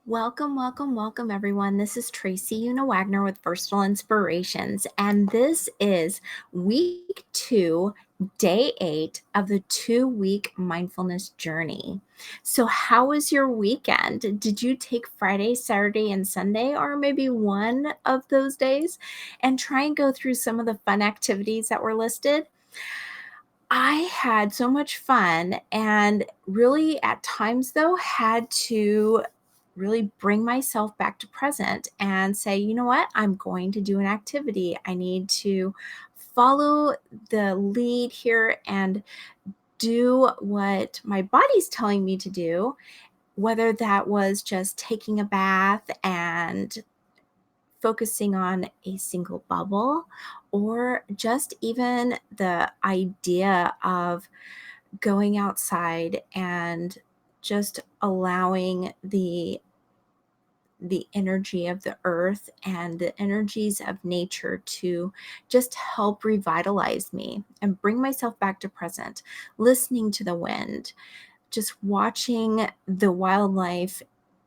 Welcome, welcome, welcome, everyone. This is Tracy Una Wagner with Versatile Inspirations, and this is week 2, day 8 of the 2-week mindfulness journey. So, how was your weekend? Did you take Friday, Saturday, and Sunday, or maybe one of those days, and try and go through some of the fun activities that were listed? I had so much fun and really at times though had to really bring myself back to present and say, you know what? I'm going to do an activity. I need to follow the lead here and do what my body's telling me to do, whether that was just taking a bath and focusing on a single bubble, or just even the idea of going outside and just allowing the energy of the earth and the energies of nature to just help revitalize me and bring myself back to present, listening to the wind, just watching the wildlife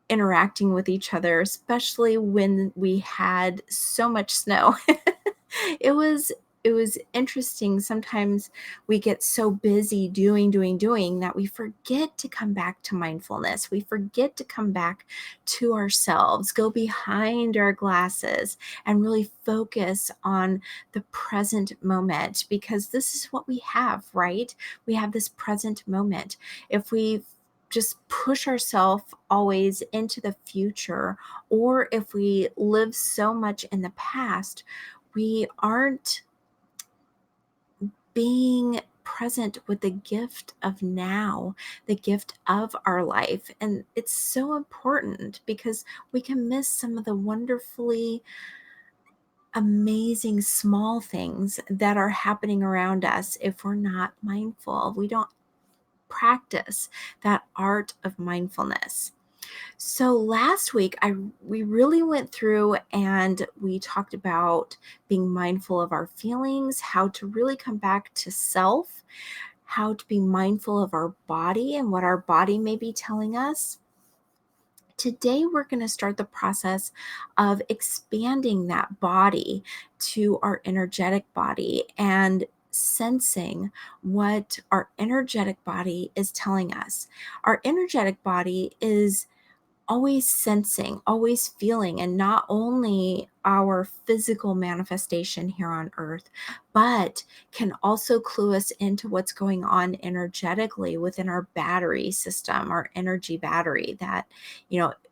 interacting with each other, especially when we had so much snow. it was it was interesting. Sometimes we get so busy doing that we forget to come back to mindfulness. We forget to come back to ourselves, go behind our glasses and really focus on the present moment, because this is what we have, right? We have this present moment. If we just push ourselves always into the future, or if we live so much in the past, we aren't being present with the gift of now, the gift of our life. And it's so important because we can miss some of the wonderfully amazing small things that are happening around us if we're not mindful. We don't practice that art of mindfulness. So last week we really went through and we talked about being mindful of our feelings, how to really come back to self, how to be mindful of our body and what our body may be telling us. Today, we're going to start the process of expanding that body to our energetic body and sensing what our energetic body is telling us. Our energetic body is always sensing, always feeling, and not only our physical manifestation here on earth, but can also clue us into what's going on energetically within our battery system, our energy battery. That,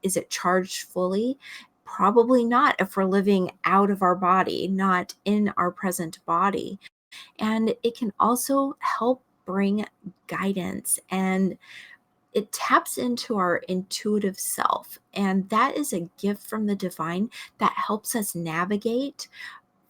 is it charged fully? Probably not if we're living out of our body, not in our present body. And it can also help bring guidance, and it taps into our intuitive self. And that is a gift from the divine that helps us navigate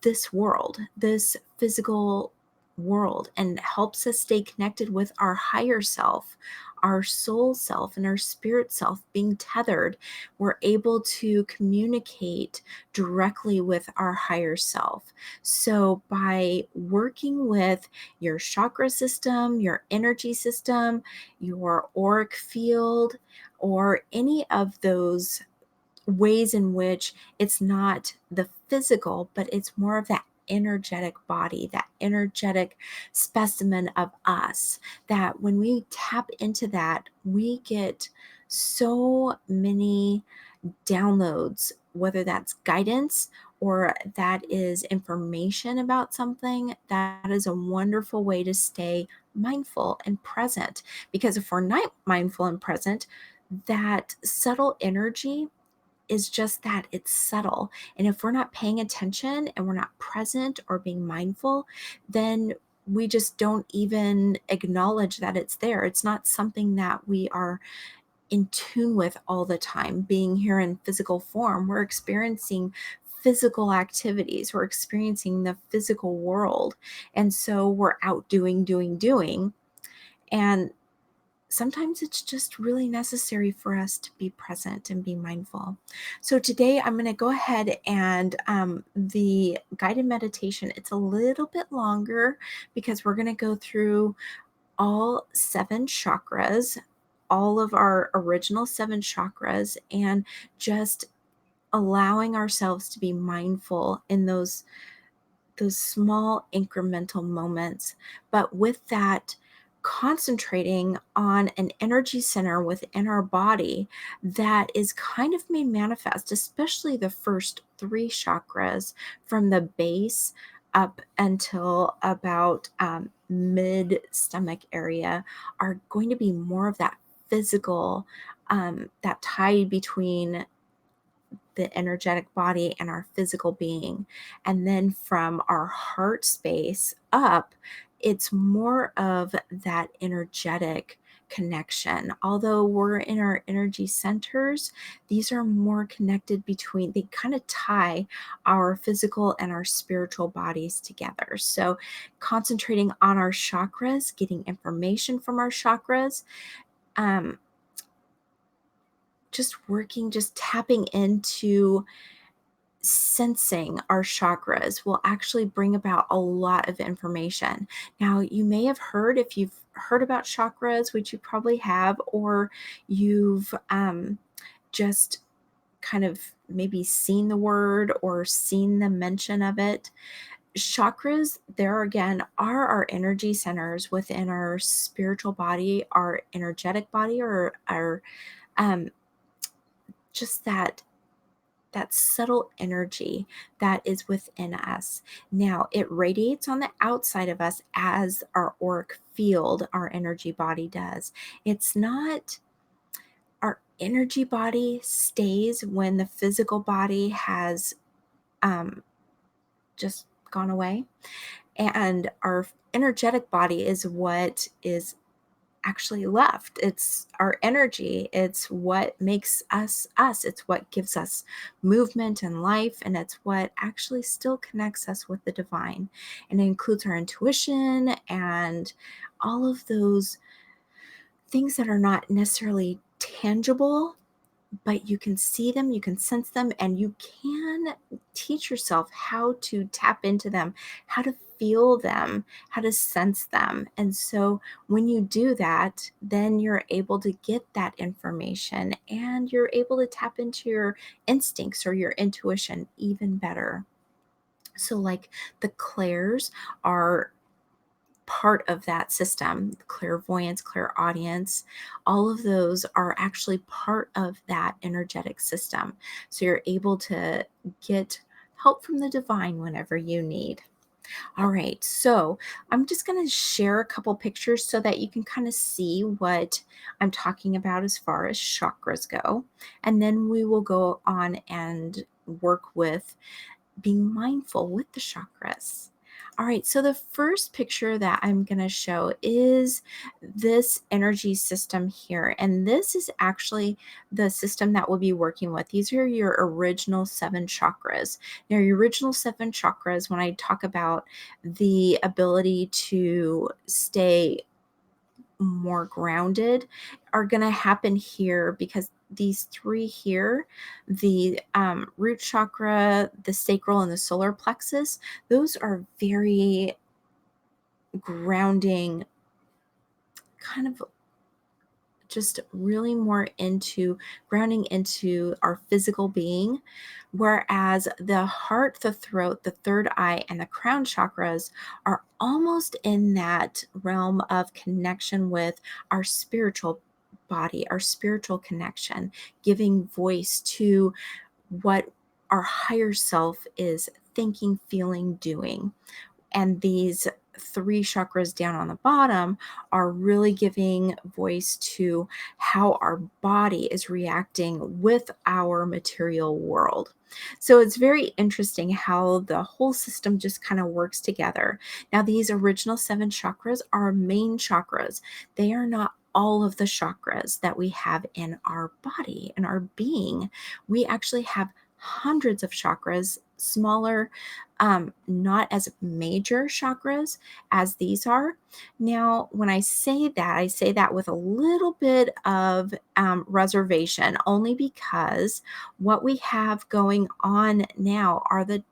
this world, this physical world, and helps us stay connected with our higher self, our soul self, and our spirit self being tethered. We're able to communicate directly with our higher self. So, by working with your chakra system, your energy system, your auric field, or any of those ways in which it's not the physical, but it's more of that energetic body, that energetic specimen of us, that when we tap into that, we get so many downloads, whether that's guidance or that is information about something. That is a wonderful way to stay mindful and present. Because if we're not mindful and present, that subtle energy is just that, it's subtle. And if we're not paying attention and we're not present or being mindful, then we just don't even acknowledge that it's there. It's not something that we are in tune with all the time. Being here in physical form, we're experiencing physical activities, we're experiencing the physical world. And so we're out doing. And sometimes it's just really necessary for us to be present and be mindful. So today I'm going to go ahead and the guided meditation, it's a little bit longer because we're going to go through all 7 chakras all of our original 7 chakras and just allowing ourselves to be mindful in those small incremental moments. But with that, concentrating on an energy center within our body that is kind of made manifest, especially the first 3 chakras from the base up until about mid stomach area, are going to be more of that physical, that tie between the energetic body and our physical being. And then from our heart space up, it's more of that energetic connection. Although we're in our energy centers, these are more connected between, they kind of tie our physical and our spiritual bodies together. So, concentrating on our chakras, getting information from our chakras, um, just tapping into sensing our chakras will actually bring about a lot of information. Now, you may have heard, if you've heard about chakras, which you probably have, or you've just kind of maybe seen the word or seen the mention of it. Chakras, there again, are our energy centers within our spiritual body, our energetic body, or our um, just that subtle energy that is within us. Now, it radiates on the outside of us as our auric field, our energy body does. It's not, our energy body stays when the physical body has um, just gone away. And our energetic body is what is actually left. It's our energy. It's what makes us us. It's what gives us movement and life. And it's what actually still connects us with the divine. And it includes our intuition and all of those things that are not necessarily tangible, but you can see them, you can sense them, and you can teach yourself how to tap into them, how to feel them, how to sense them. And so when you do that, then you're able to get that information and you're able to tap into your instincts or your intuition even better. So, like the clairs are part of that system. Clairvoyance, clairaudience, all of those are actually part of that energetic system. So you're able to get help from the divine whenever you need. All right, so I'm just going to share a couple pictures so that you can kind of see what I'm talking about as far as chakras go. And then we will go on and work with being mindful with the chakras. All right, so the first picture that I'm going to show is this energy system here. And this is actually the system that we'll be working with. These are your original 7 chakras. Now, your original 7 chakras, when I talk about the ability to stay more grounded, are going to happen here because these 3 here, the root chakra, the sacral, and the solar plexus, those are very grounding, kind of just really more into grounding into our physical being. Whereas the heart, the throat, the third eye, and the crown chakras are almost in that realm of connection with our spiritual body, our spiritual connection, giving voice to what our higher self is thinking, feeling, doing. And these 3 chakras down on the bottom are really giving voice to how our body is reacting with our material world. So it's very interesting how the whole system just kind of works together. Now, these original 7 chakras are main chakras. They are not all of the chakras that we have in our body and our being. We actually have hundreds of chakras, smaller, not as major chakras as these are. Now, when I say that with a little bit of reservation, only because what we have going on now are the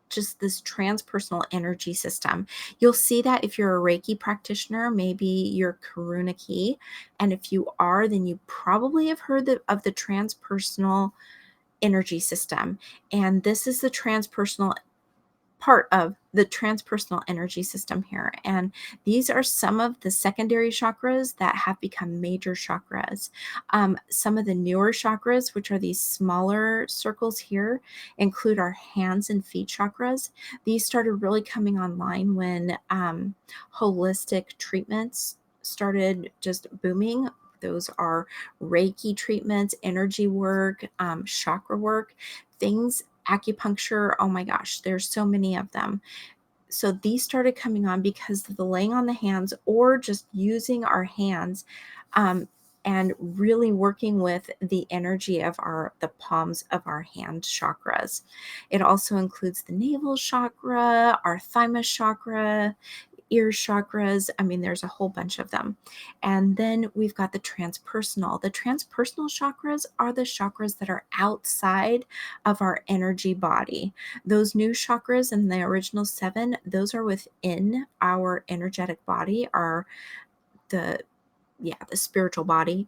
just this transpersonal energy system. You'll see that if you're a Reiki practitioner, maybe you're Karuna Ki. And if you are, then you probably have heard of the transpersonal energy system. And this is the transpersonal part of the transpersonal energy system here. And these are some of the secondary chakras that have become major chakras. Some of the newer chakras, which are these smaller circles here, include our hands and feet chakras. These started really coming online when holistic treatments started just booming. Those are Reiki treatments, energy work, chakra work, things, acupuncture. Oh my gosh, there's so many of them. So these started coming on because of the laying on the hands or just using our hands, and really working with the energy of the palms of our hand chakras. It also includes the navel chakra, our thymus chakra, ear chakras. I mean, there's a whole bunch of them. And then we've got the transpersonal. The transpersonal chakras are the chakras that are outside of our energy body. Those new chakras in the original 7, those are within our energetic body, are the the spiritual body.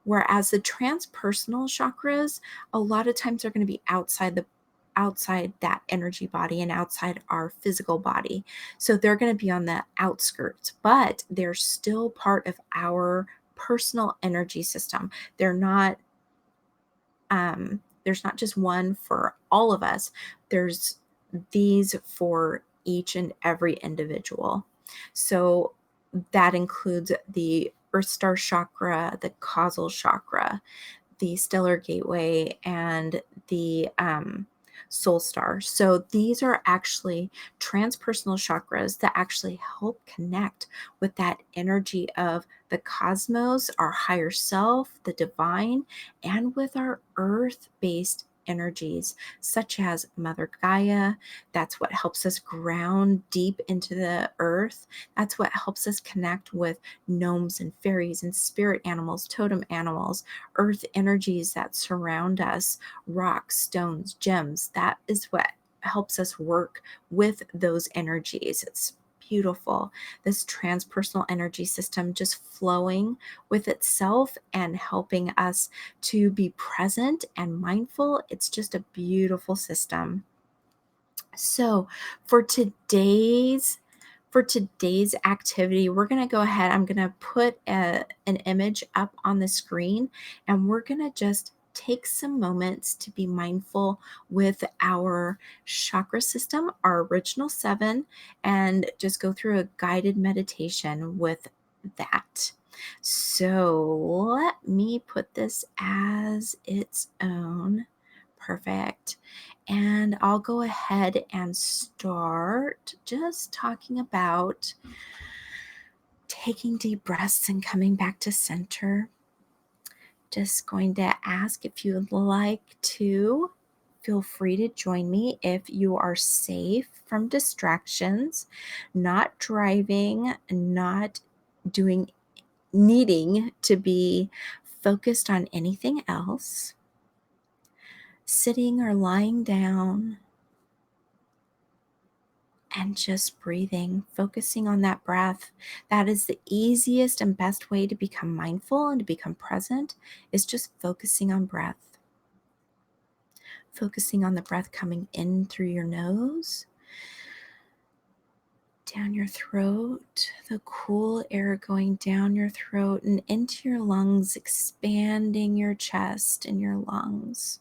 Whereas the transpersonal chakras, a lot of times are going to be outside that energy body and outside our physical body. So they're going to be on the outskirts, but they're still part of our personal energy system. There's not just one for all of us. There's these for each and every individual. So that includes the Earth Star chakra, the causal chakra, the stellar gateway, and the soul star. So these are actually transpersonal chakras that actually help connect with that energy of the cosmos, our higher self, the divine, and with our earth-based energies such as Mother Gaia. That's what helps us ground deep into the earth. That's what helps us connect with gnomes and fairies and spirit animals, totem animals, earth energies that surround us, rocks, stones, gems. That is what helps us work with those energies. It's beautiful. This transpersonal energy system just flowing with itself and helping us to be present and mindful. It's just a beautiful system. So for today's activity, we're going to go ahead. I'm going to put an image up on the screen, and we're going to just take some moments to be mindful with our chakra system, our original 7, and just go through a guided meditation with that. So let me put this as its own. Perfect. And I'll go ahead and start just talking about taking deep breaths and coming back to center. Just going to ask if you would like to. Feel free to join me if you are safe from distractions, not driving, not doing, needing to be focused on anything else, sitting or lying down, and just breathing, focusing on that breath. That is the easiest and best way to become mindful and to become present, is just focusing on breath. Focusing on the breath coming in through your nose, down your throat, the cool air going down your throat and into your lungs, expanding your chest and your lungs.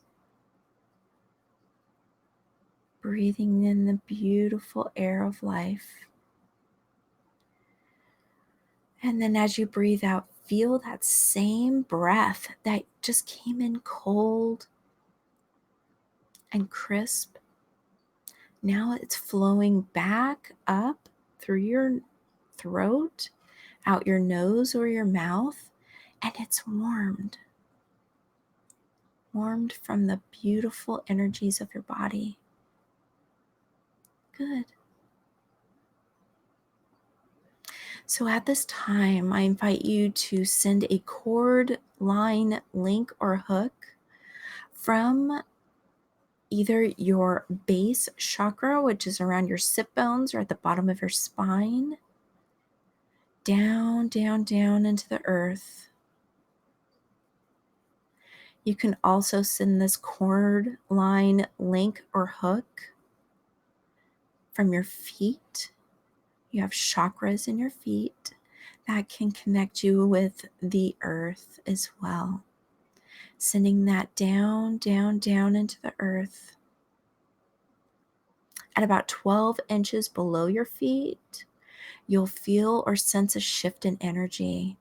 Breathing in the beautiful air of life. And then as you breathe out, feel that same breath that just came in cold and crisp. Now it's flowing back up through your throat, out your nose or your mouth, and it's warmed from the beautiful energies of your body. Good. So at this time, I invite you to send a cord, line, link, or hook from either your base chakra, which is around your sit bones or at the bottom of your spine, down, down, down into the earth. You can also send this cord line link or hook from your feet. You have chakras in your feet that can connect you with the earth as well. Sending that down, down, down into the earth. At about 12 inches below your feet, you'll feel or sense a shift in energy.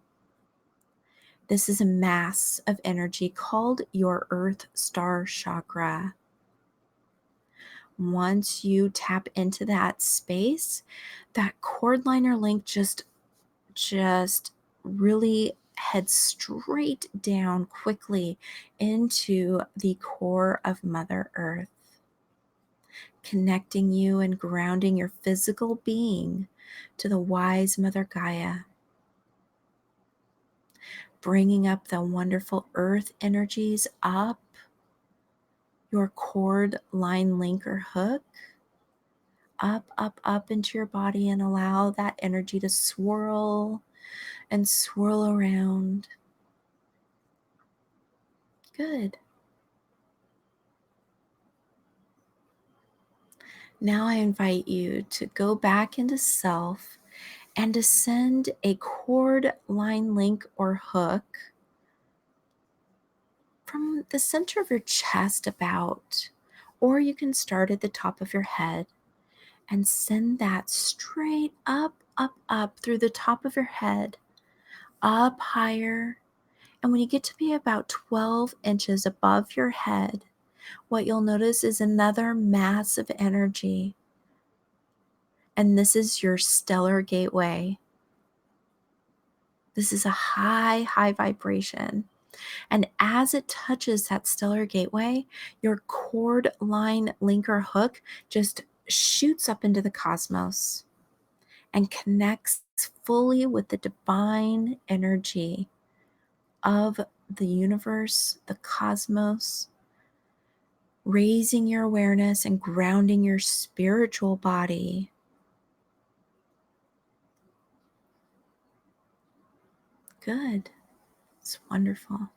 This is a mass of energy called your Earth Star Chakra. Once you tap into that space, that cord liner link just really heads straight down quickly into the core of Mother Earth, connecting you and grounding your physical being to the wise Mother Gaia, bringing up the wonderful earth energies up your cord line link or hook, up, up, up into your body, and allow that energy to swirl and swirl around. Good. Now I invite you to go back into self and to send a cord line link or hook from the center of your chest about, or you can start at the top of your head and send that straight up, up, up through the top of your head, up higher. And when you get to be about 12 inches above your head, what you'll notice is another mass of energy. And this is your stellar gateway. This is a high, high vibration. And as it touches that stellar gateway, your cord line link or hook just shoots up into the cosmos and connects fully with the divine energy of the universe, the cosmos, raising your awareness and grounding your spiritual body. Good. It's wonderful.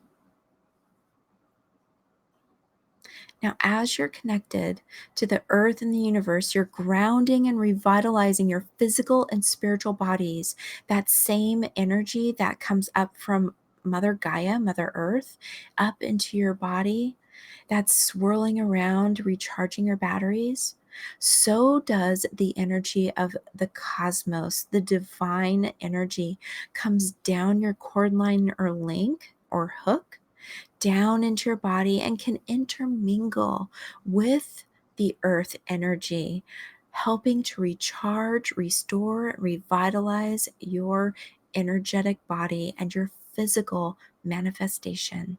Now, as you're connected to the earth and the universe, you're grounding and revitalizing your physical and spiritual bodies. That same energy that comes up from Mother Gaia, Mother Earth, up into your body, that's swirling around, recharging your batteries. So does the energy of the cosmos, the divine energy comes down your cord line or link or hook down into your body and can intermingle with the earth energy, helping to recharge, restore, revitalize your energetic body and your physical manifestation.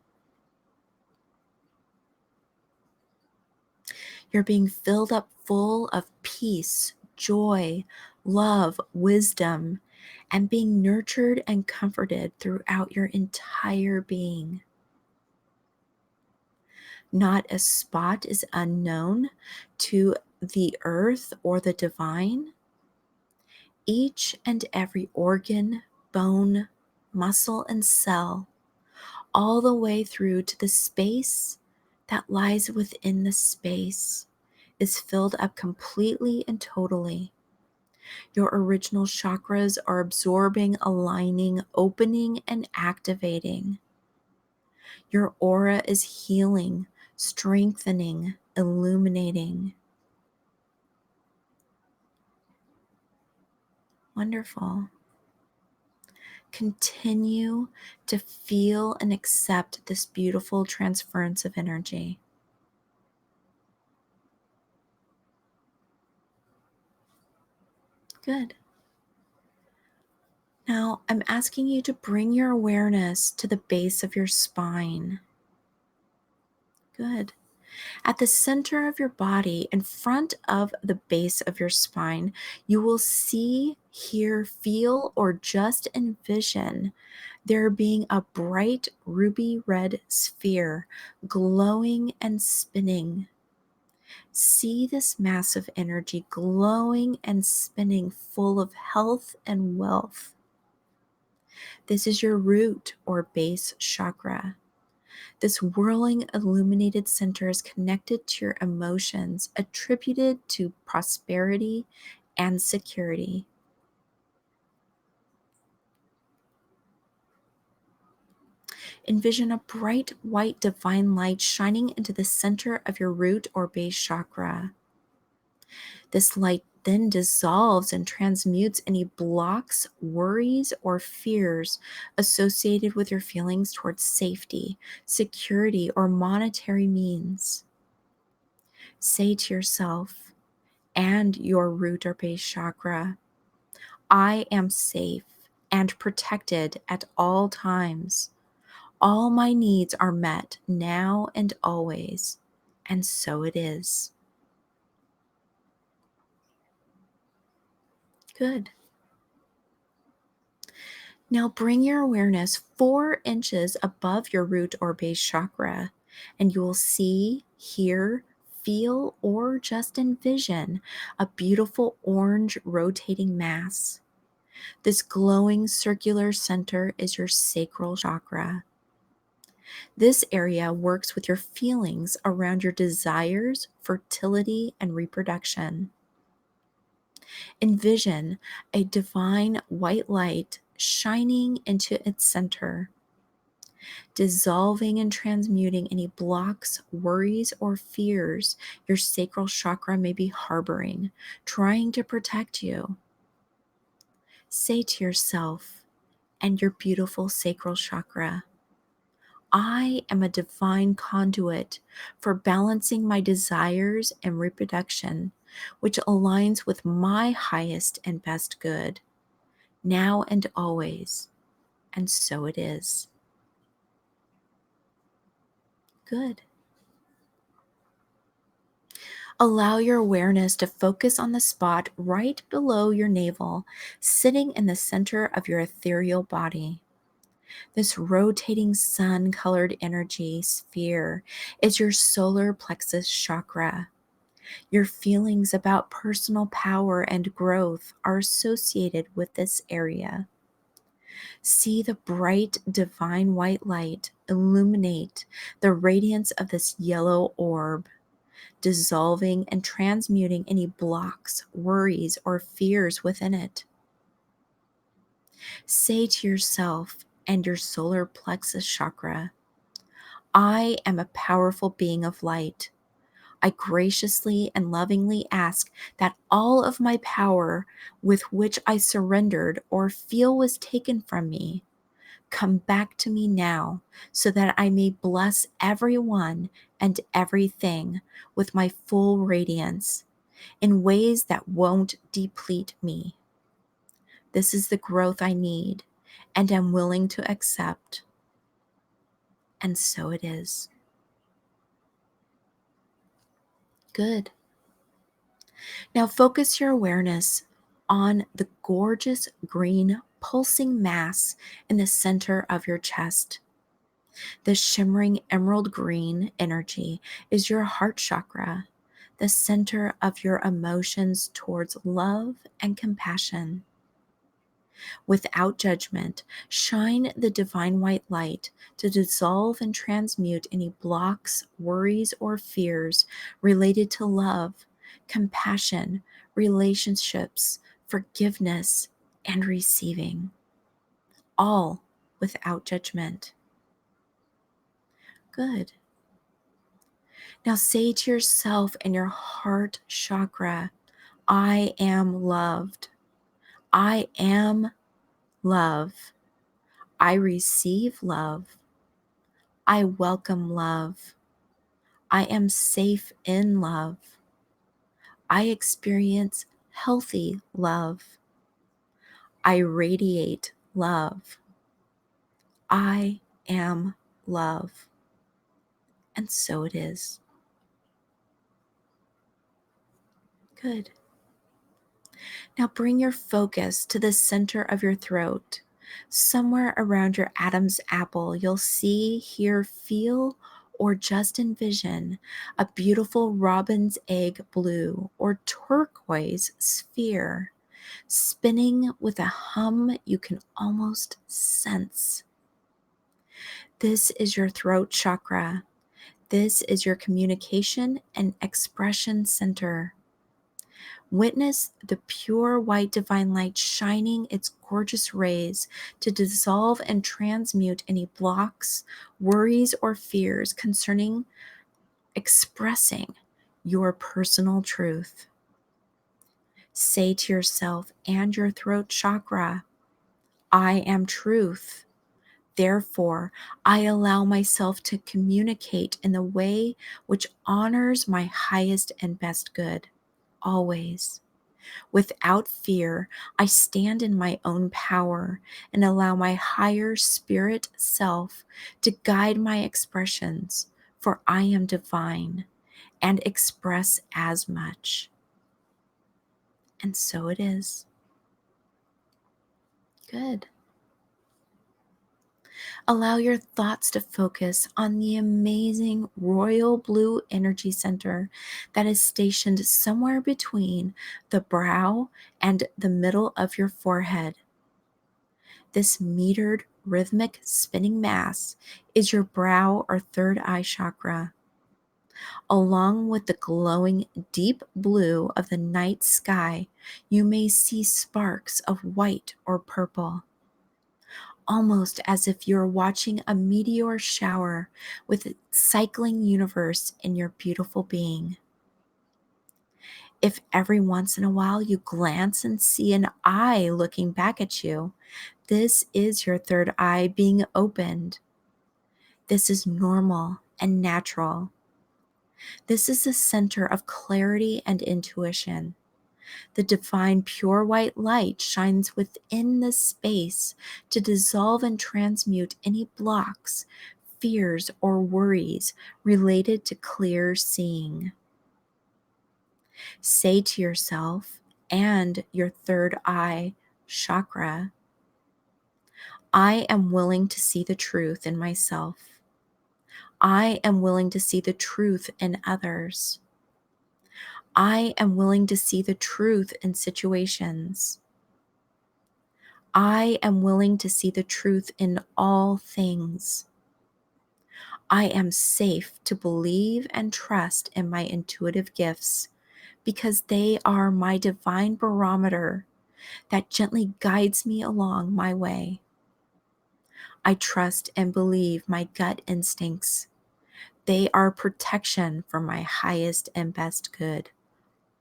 You're being filled up full of peace, joy, love, wisdom, and being nurtured and comforted throughout your entire being. Not a spot is unknown to the earth or the divine. Each and every organ, bone, muscle, and cell, all the way through to the space that lies within the space, is filled up completely and totally. Your original chakras are absorbing, aligning, opening, and activating. Your aura is healing, strengthening, illuminating. Wonderful. Continue to feel and accept this beautiful transference of energy. Good. Now, I'm asking you to bring your awareness to the base of your spine. Good. At the center of your body, in front of the base of your spine, you will see, hear, feel, or just envision there being a bright ruby red sphere glowing and spinning. See this massive energy glowing and spinning, full of health and wealth. This is your root or base chakra. This whirling, illuminated center is connected to your emotions, attributed to prosperity and security. Envision a bright white divine light shining into the center of your root or base chakra. This light then dissolves and transmutes any blocks, worries, or fears associated with your feelings towards safety, security, or monetary means. Say to yourself and your root or base chakra, I am safe and protected at all times. All my needs are met now and always, and so it is. Good. Now bring your awareness 4 inches above your root or base chakra, and you will see, hear, feel, or just envision a beautiful orange rotating mass. This glowing circular center is your sacral chakra. This area works with your feelings around your desires, fertility, and reproduction. Envision a divine white light shining into its center, dissolving and transmuting any blocks, worries, or fears your sacral chakra may be harboring, trying to protect you. Say to yourself and your beautiful sacral chakra, I am a divine conduit for balancing my desires and reproduction, which aligns with my highest and best good, now and always. And so it is. Good. Allow your awareness to focus on the spot right below your navel, sitting in the center of your ethereal body. This rotating sun colored energy sphere is your solar plexus chakra. Your feelings about personal power and growth are associated with this area. See the bright divine white light illuminate the radiance of this yellow orb, dissolving and transmuting any blocks, worries, or fears within it. Say to yourself and your solar plexus chakra, I am a powerful being of light. I graciously and lovingly ask that all of my power with which I surrendered or feel was taken from me come back to me now, so that I may bless everyone and everything with my full radiance in ways that won't deplete me. This is the growth I need and am willing to accept. And so it is. Good. Now focus your awareness on the gorgeous green pulsing mass in the center of your chest. The shimmering emerald green energy is your heart chakra, the center of your emotions towards love and compassion. Without judgment, shine the divine white light to dissolve and transmute any blocks, worries, or fears related to love, compassion, relationships, forgiveness, and receiving. All without judgment. Good. Now say to yourself and your heart chakra, I am loved. I am love. I receive love. I welcome love. I am safe in love. I experience healthy love. I radiate love. I am love. And so it is. Good. Now bring your focus to the center of your throat. Somewhere around your Adam's apple, you'll see, hear, feel, or just envision a beautiful robin's egg blue or turquoise sphere spinning with a hum you can almost sense. This is your throat chakra. This is your communication and expression center. Witness the pure white divine light shining its gorgeous rays to dissolve and transmute any blocks, worries, or fears concerning expressing your personal truth. Say to yourself and your throat chakra, I am truth. Therefore, I allow myself to communicate in the way which honors my highest and best good, always. Without fear, I stand in my own power and allow my higher spirit self to guide my expressions, for I am divine and express as much. And so it is. Good. Allow your thoughts to focus on the amazing royal blue energy center that is stationed somewhere between the brow and the middle of your forehead. This metered, rhythmic spinning mass is your brow or third eye chakra. Along with the glowing deep blue of the night sky, you may see sparks of white or purple, almost as if you're watching a meteor shower with a cycling universe in your beautiful being. If every once in a while you glance and see an eye looking back at you, this is your third eye being opened. This is normal and natural. This is the center of clarity and intuition. The divine pure white light shines within this space to dissolve and transmute any blocks, fears, or worries related to clear seeing. Say to yourself and your third eye chakra, I am willing to see the truth in myself. I am willing to see the truth in others. I am willing to see the truth in situations. I am willing to see the truth in all things. I am safe to believe and trust in my intuitive gifts because they are my divine barometer that gently guides me along my way. I trust and believe my gut instincts. They are protection for my highest and best good,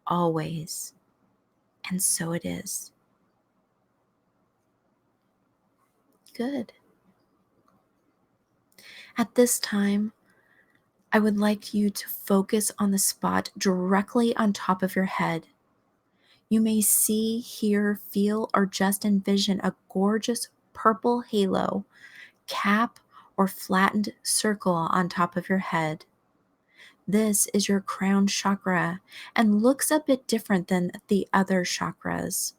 always. And so it is. Good. At this time, I would like you to focus on the spot directly on top of your head. You may see, hear, feel, or just envision a gorgeous purple halo, cap, or flattened circle on top of your head. This is your crown chakra and looks a bit different than the other chakras.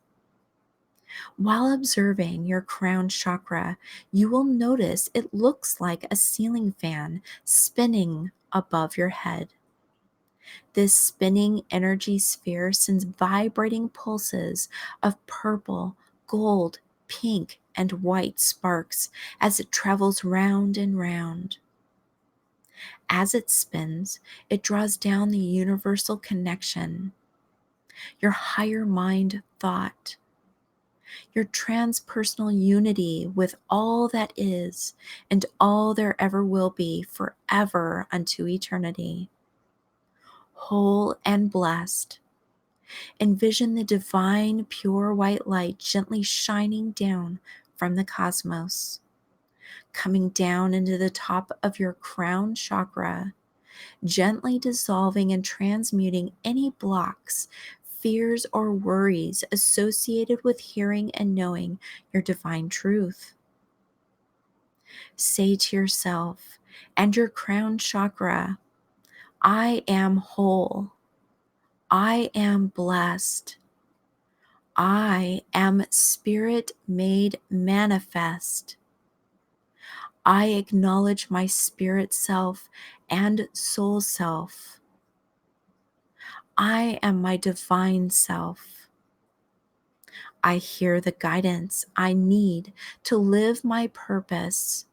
While observing your crown chakra, you will notice it looks like a ceiling fan spinning above your head. This spinning energy sphere sends vibrating pulses of purple, gold, pink, and white sparks as it travels round and round. As it spins, it draws down the universal connection, your higher mind thought, your transpersonal unity with all that is and all there ever will be forever unto eternity. Whole and blessed, envision the divine pure white light gently shining down from the cosmos, coming down into the top of your crown chakra, gently dissolving and transmuting any blocks, fears, or worries associated with hearing and knowing your divine truth. Say to yourself and your crown chakra, I am whole. I am blessed. I am spirit made manifest. I acknowledge my spirit self and soul self. I am my divine self. I hear the guidance I need to live my purpose,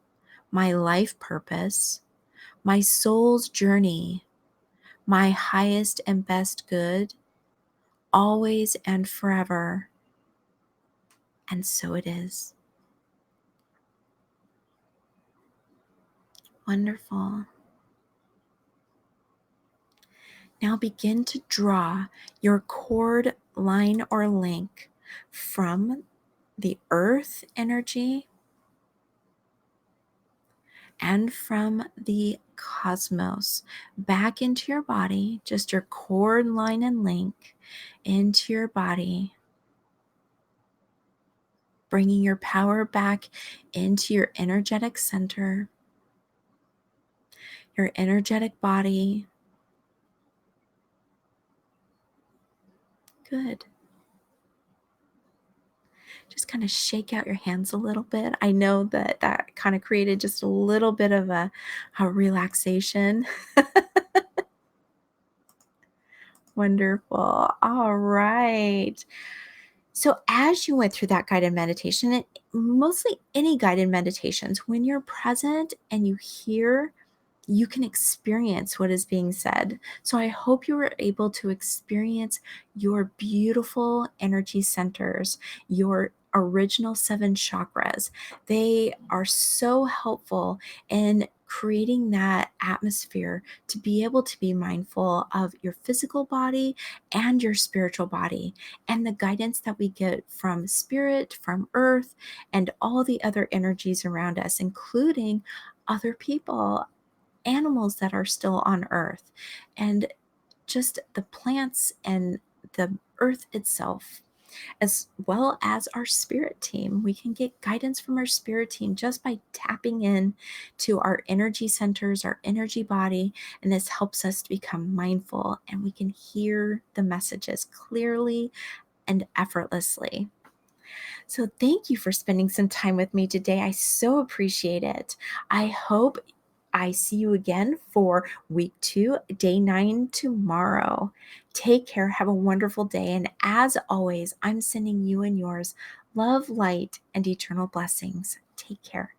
my life purpose, my soul's journey, my highest and best good, always and forever. And so it is. Wonderful. Now begin to draw your cord line or link from the earth energy and from the cosmos back into your body, just your cord line and link into your body, bringing your power back into your energetic center, your energetic body. Good. Just kind of shake out your hands a little bit. I know that that kind of created just a little bit of a relaxation. Wonderful. All right. So, as you went through that guided meditation, and mostly any guided meditations, when you're present and you hear, you can experience what is being said. So, I hope you were able to experience your beautiful energy centers, your original 7 chakras. They are so helpful in creating that atmosphere to be able to be mindful of your physical body and your spiritual body, and the guidance that we get from spirit, from earth, and all the other energies around us, including other people, animals that are still on earth, and just the plants and the earth itself, as well as our spirit team. We can get guidance from our spirit team just by tapping in to our energy centers, our energy body, and this helps us to become mindful, and we can hear the messages clearly and effortlessly. So, thank you for spending some time with me today. I so appreciate it. I hope I see you again for week 2, day 9 tomorrow. Take care. Have a wonderful day. And as always, I'm sending you and yours love, light, and eternal blessings. Take care.